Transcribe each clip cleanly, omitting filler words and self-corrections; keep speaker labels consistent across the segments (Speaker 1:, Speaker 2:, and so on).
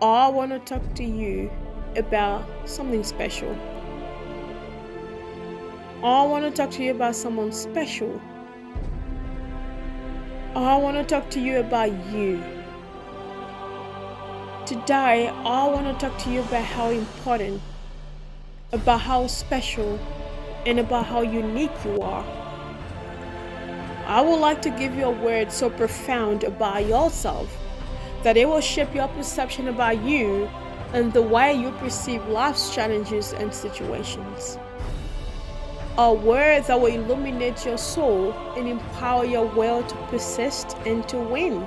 Speaker 1: I want to talk to you about something special. I want to talk to you about someone special. I want to talk to you about you. Today, I want to talk to you about how important, about how special, and about how unique you are. I would like to give you a word so profound about yourself that it will shape your perception about you and the way you perceive life's challenges and situations. A word that will illuminate your soul and empower your will to persist and to win.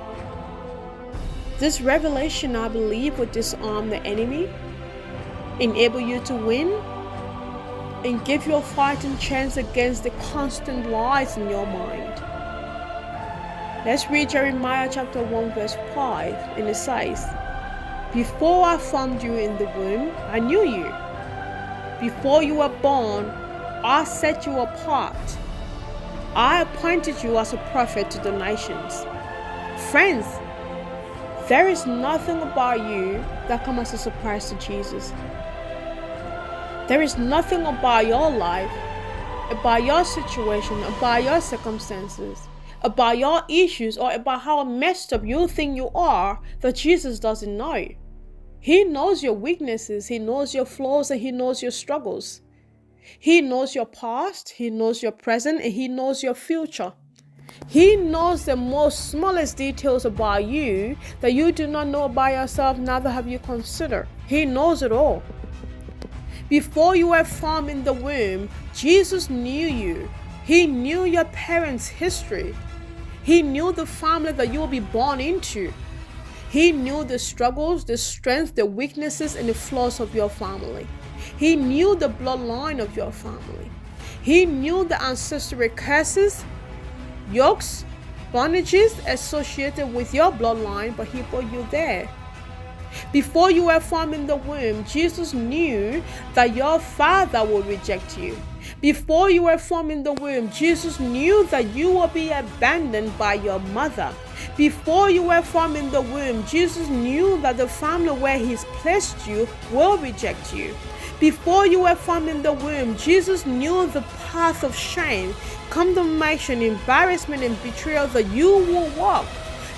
Speaker 1: This revelation, I believe, will disarm the enemy, enable you to win, and give you a fighting chance against the constant lies in your mind. Let's read Jeremiah chapter 1 verse 5, and it says, "Before I formed you in the womb, I knew you. Before you were born, I set you apart. I appointed you as a prophet to the nations." Friends, there is nothing about you that comes as a surprise to Jesus. There is nothing about your life, about your situation, about your circumstances, about your issues, or about how messed up you think you are that Jesus doesn't know. He knows your weaknesses, He knows your flaws, and He knows your struggles. He knows your past, He knows your present, and He knows your future. He knows the most smallest details about you that you do not know about yourself, neither have you considered. He knows it all. Before you were formed in the womb, Jesus knew you. He knew your parents' history. He knew the family that you will be born into. He knew the struggles, the strengths, the weaknesses, and the flaws of your family. He knew the bloodline of your family. He knew the ancestral curses, yokes, bondages associated with your bloodline, but He put you there. Before you were formed in the womb, Jesus knew that your father would reject you. Before you were formed in the womb, Jesus knew that you will be abandoned by your mother. Before you were formed in the womb, Jesus knew that the family where He's placed you will reject you. Before you were formed in the womb, Jesus knew the path of shame, condemnation, embarrassment, and betrayal that you will walk.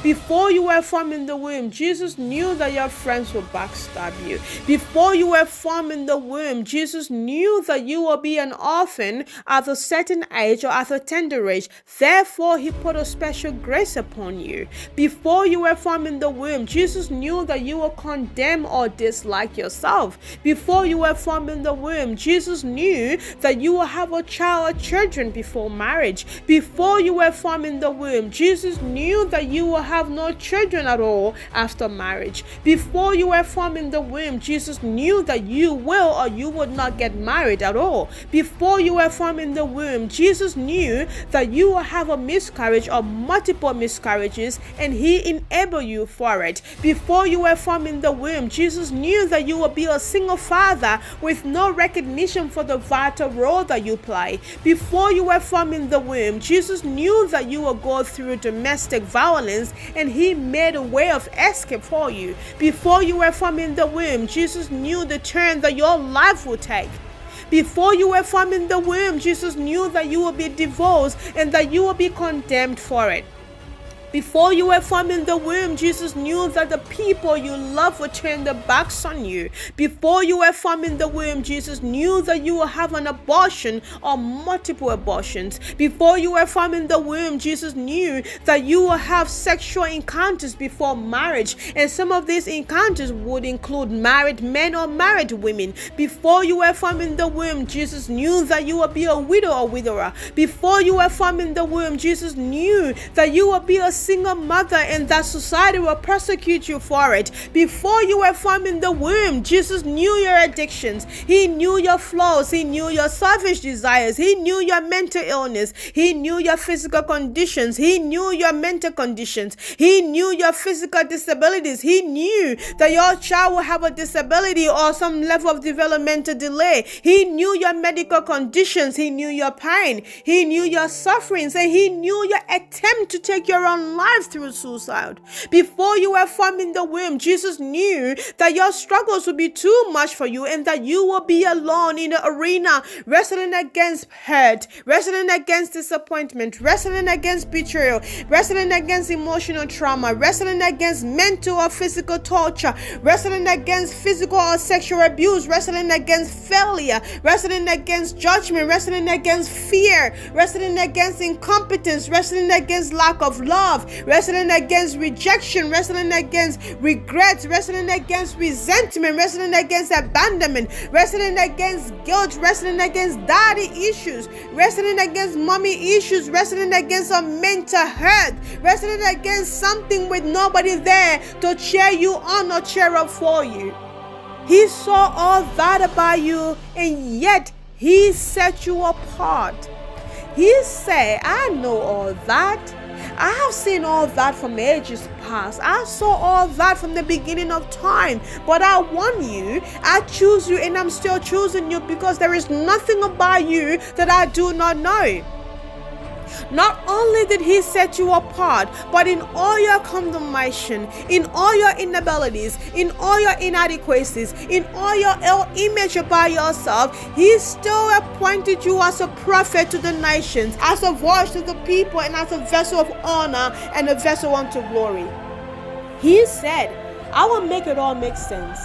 Speaker 1: Before you were formed in the womb, Jesus knew that your friends will backstab you. Before you were formed in the womb, Jesus knew that you will be an orphan at a certain age or at a tender age. Therefore, He put a special grace upon you. Before you were formed in the womb, Jesus knew that you will condemn or dislike yourself. Before you were formed in the womb, Jesus knew that you will have a child or children before marriage. Before you were formed in the womb, Jesus knew that you will have no children at all after marriage. Before you were formed in the womb, Jesus knew that you will or you would not get married at all. Before you were formed in the womb, Jesus knew that you will have a miscarriage or multiple miscarriages, and He enabled you for it. Before you were formed in the womb, Jesus knew that you will be a single father with no recognition for the vital role that you play. Before you were formed in the womb, Jesus knew that you will go through domestic violence, and He made a way of escape for you. Before you were formed in the womb, Jesus knew the turn that your life would take. Before you were formed in the womb, Jesus knew that you will be divorced and that you will be condemned for it. Before you were formed in the womb, Jesus knew that the people you love would turn their backs on you. Before you were formed in the womb, Jesus knew that you will have an abortion or multiple abortions. Before you were formed in the womb, Jesus knew that you will have sexual encounters before marriage, and some of these encounters would include married men or married women. Before you were formed in the womb, Jesus knew that you will be a widow or widower. Before you were formed in the womb, Jesus knew that you will be a single mother and that society will persecute you for it. Before you were formed in the womb, Jesus knew your addictions. He knew your flaws. He knew your selfish desires. He knew your mental illness. He knew your physical conditions. He knew your mental conditions. He knew your physical disabilities. He knew that your child will have a disability or some level of developmental delay. He knew your medical conditions. He knew your pain. He knew your sufferings, and He knew your attempt to take your own own life through suicide. Before you were formed in the womb, Jesus knew that your struggles would be too much for you and that you will be alone in the arena, wrestling against hurt, wrestling against disappointment, wrestling against betrayal, wrestling against emotional trauma, wrestling against mental or physical torture, wrestling against physical or sexual abuse, wrestling against failure, wrestling against judgment, wrestling against fear, wrestling against incompetence, wrestling against lack of love, wrestling against rejection, wrestling against regrets, wrestling against resentment, wrestling against abandonment, wrestling against guilt, wrestling against daddy issues, wrestling against mommy issues, wrestling against a mental hurt, wrestling against something with nobody there to cheer you on or cheer up for you. He saw all that about you, and yet he set you apart. He said, I know all that. I have seen all that from ages past. I saw all that from the beginning of time. But I want you. I choose you, and I'm still choosing you because there is nothing about you that I do not know. Not only did he set you apart, but in all your condemnation, in all your inabilities, in all your inadequacies, in all your ill image about yourself, he still appointed you as a prophet to the nations, as a voice to the people, and as a vessel of honor and a vessel unto glory. He said, I will make it all make sense.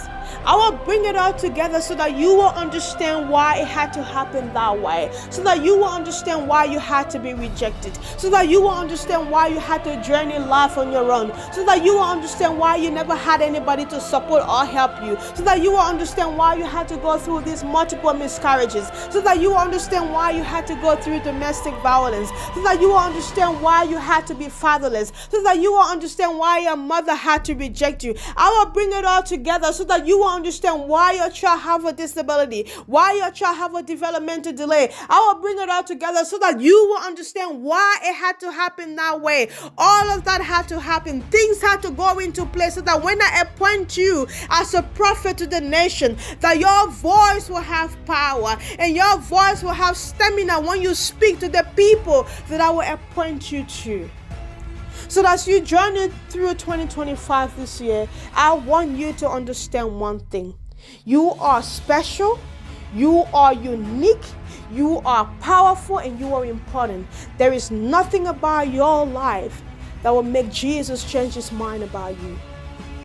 Speaker 1: I will bring it all together so that you will understand why it had to happen that way, so that you will understand why you had to be rejected, so that you will understand why you had to journey life on your own, so that you will understand why you never had anybody to support or help you, so that you will understand why you had to go through these multiple miscarriages, so that you will understand why you had to go through domestic violence, so that you will understand why you had to be fatherless, so that you will understand why your mother had to reject you. I will bring it all together so that you will understand why your child have a disability, why your child have a developmental delay. I will bring it all together so that you will understand why it had to happen that way. All of that had to happen. Things had to go into place so that when I appoint you as a prophet to the nation, that your voice will have power and your voice will have stamina when you speak to the people that I will appoint you to. So as you journey through 2025 this year, I want you to understand one thing. You are special, you are unique, you are powerful, and you are important. There is nothing about your life that will make Jesus change his mind about you.